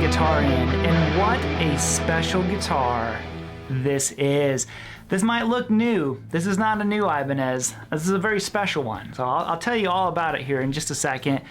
Guitarian, and what a special guitar this is. This might look new. This is not a new Ibanez. This is a very special one. So I'll tell you all about it here in just a second.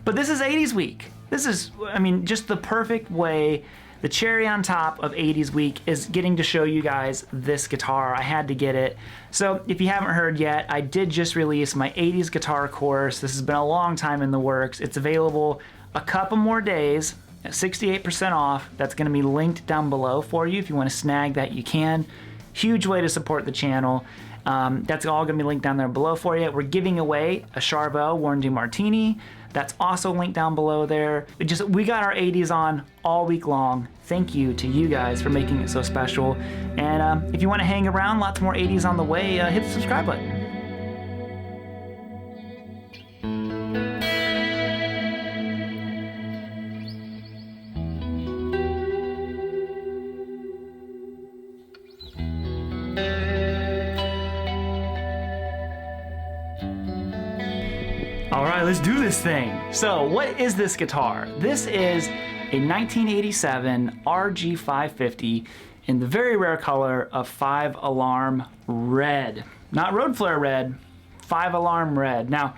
But this is 80s week. This is, I mean, just the perfect way. The cherry on top of 80s week is getting to show you guys this guitar. I had to get it. So if you haven't heard yet, I did just release my 80s guitar course. This has been a long time in the works. It's available a couple more days at 68% off. That's going to be linked down below for you. If you want to snag that, you can. Huge way to support the channel. That's all going to be linked down there below for you. We're giving away a Charvel Warren D Martini. That's also linked down below there. We got our 80s on all week long. Thank you to you guys for making it so special. And if you want to hang around, lots more 80s on the way, hit the subscribe button. All right, let's do this thing. So what is this guitar? This is a 1987 RG550 in the very rare color of 5-alarm red. Not Road Flare red, 5-alarm red. Now,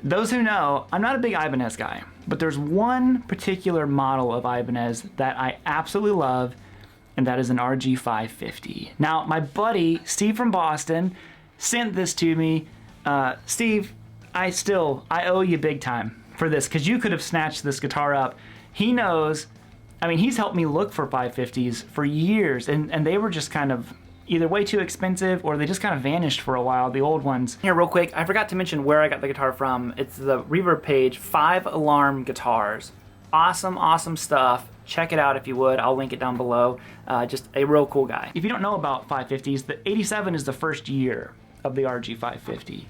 those who know, I'm not a big Ibanez guy, but there's one particular model of Ibanez that I absolutely love, and that is an RG550. Now, my buddy, Steve from Boston, sent this to me. Steve, I owe you big time for this, because you could have snatched this guitar up. He knows, I mean, he's helped me look for 550s for years, and they were just kind of either way too expensive or they just kind of vanished for a while, the old ones. Here, real quick, I forgot to mention where I got the guitar from. It's the Reverb page, 5-alarm guitars. Awesome, awesome stuff. Check it out if you would. I'll link it down below. Just a real cool guy. If you don't know about 550s, the 87 is the first year of the RG550.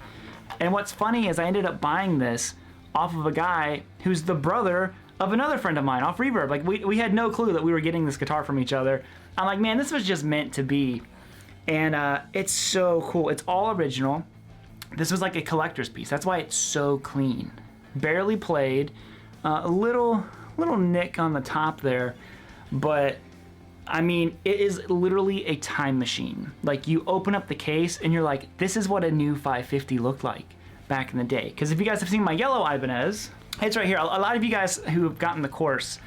And what's funny is I ended up buying this off of a guy who's the brother of another friend of mine off Reverb. Like, we had no clue that we were getting this guitar from each other. I'm like, man, this was just meant to be. And it's so cool. It's all original. This was like a collector's piece. That's why it's so clean. Barely played. A little nick on the top there. But, I mean, it is literally a time machine. Like, you open up the case and you're like, this is what a new 550 looked like back in the day. Because if you guys have seen my yellow Ibanez, it's right here. A lot of you guys who have gotten the course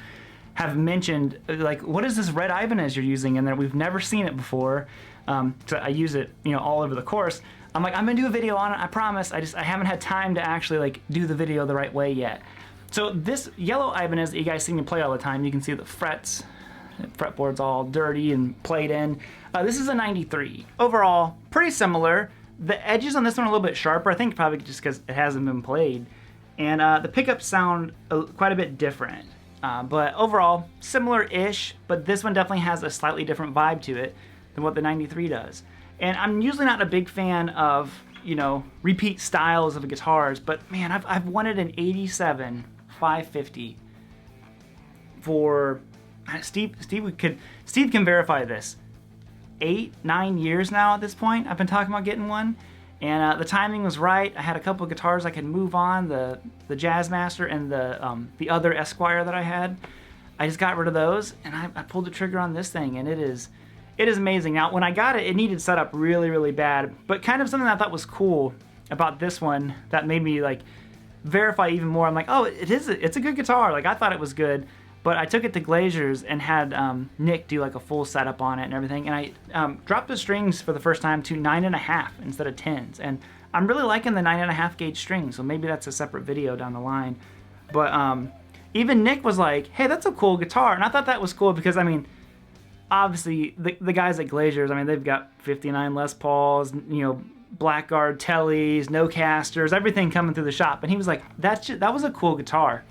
have mentioned, like, what is this red Ibanez you're using? And then we've never seen it before. So I use it, you know, all over the course. I'm like, I'm gonna do a video on it, I promise. I haven't had time to actually like do the video the right way yet. So this yellow Ibanez that you guys see me play all the time, you can see the frets. The fretboard's all dirty and played in. This is a 93. Overall, pretty similar. The edges on this one are a little bit sharper, I think probably just because it hasn't been played. And the pickups sound quite a bit different. But overall, similar-ish, but this one definitely has a slightly different vibe to it than what the 93 does. And I'm usually not a big fan of, you know, repeat styles of guitars, but man, I've wanted an 87 550 for... Steve can verify this. 8-9 years now at this point I've been talking about getting one, and the timing was right. I had a couple of guitars I could move on, the Jazzmaster and the other Esquire that I had. I just got rid of those and I pulled the trigger on this thing, and it is amazing. Now when I got it, it needed setup really bad, but kind of something I thought was cool about this one that made me like verify even more. I'm like, oh, it's a good guitar. Like, I thought it was good. But I took it to Glazier's and had Nick do like a full setup on it and everything. And I dropped the strings for the first time to 9.5 instead of 10s. And I'm really liking the 9.5 gauge strings, so maybe that's a separate video down the line. But even Nick was like, hey, that's a cool guitar. And I thought that was cool because, I mean, obviously the guys at Glazier's, I mean, they've got 59 Les Pauls, you know, Blackguard Tellys, no casters, everything coming through the shop. And he was like, that was a cool guitar.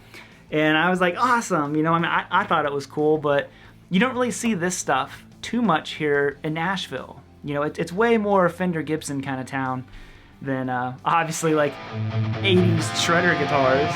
And I was like, awesome, you know, I mean, I thought it was cool, but you don't really see this stuff too much here in Nashville. You know, it's way more Fender Gibson kind of town than obviously like 80s shredder guitars.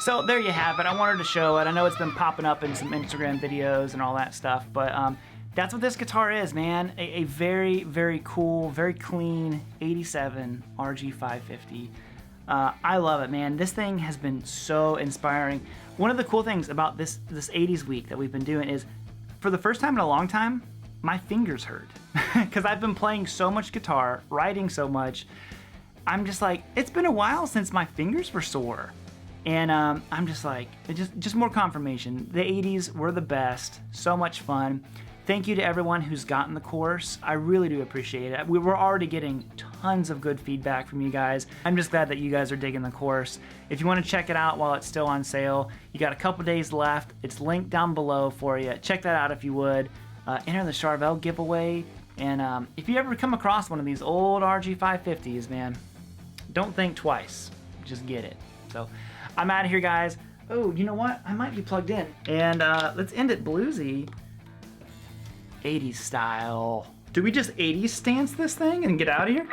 So there you have it. I wanted to show it. I know it's been popping up in some Instagram videos and all that stuff, but that's what this guitar is, man. A very, very cool, very clean 87 RG550. I love it, man. This thing has been so inspiring. One of the cool things about this 80s week that we've been doing is, for the first time in a long time, my fingers hurt. Because I've been playing so much guitar, writing so much. I'm just like, it's been a while since my fingers were sore. And I'm just like, just more confirmation. The 80s were the best. So much fun. Thank you to everyone who's gotten the course. I really do appreciate it. We were already getting tons of good feedback from you guys. I'm just glad that you guys are digging the course. If you want to check it out while it's still on sale, you got a couple days left. It's linked down below for you. Check that out if you would. Enter the Charvel giveaway. And if you ever come across one of these old RG550s, man, don't think twice. Just get it. So I'm out of here, guys. Oh, you know what? I might be plugged in. And let's end it bluesy. 80s style. Do we just 80s stance this thing and get out of here?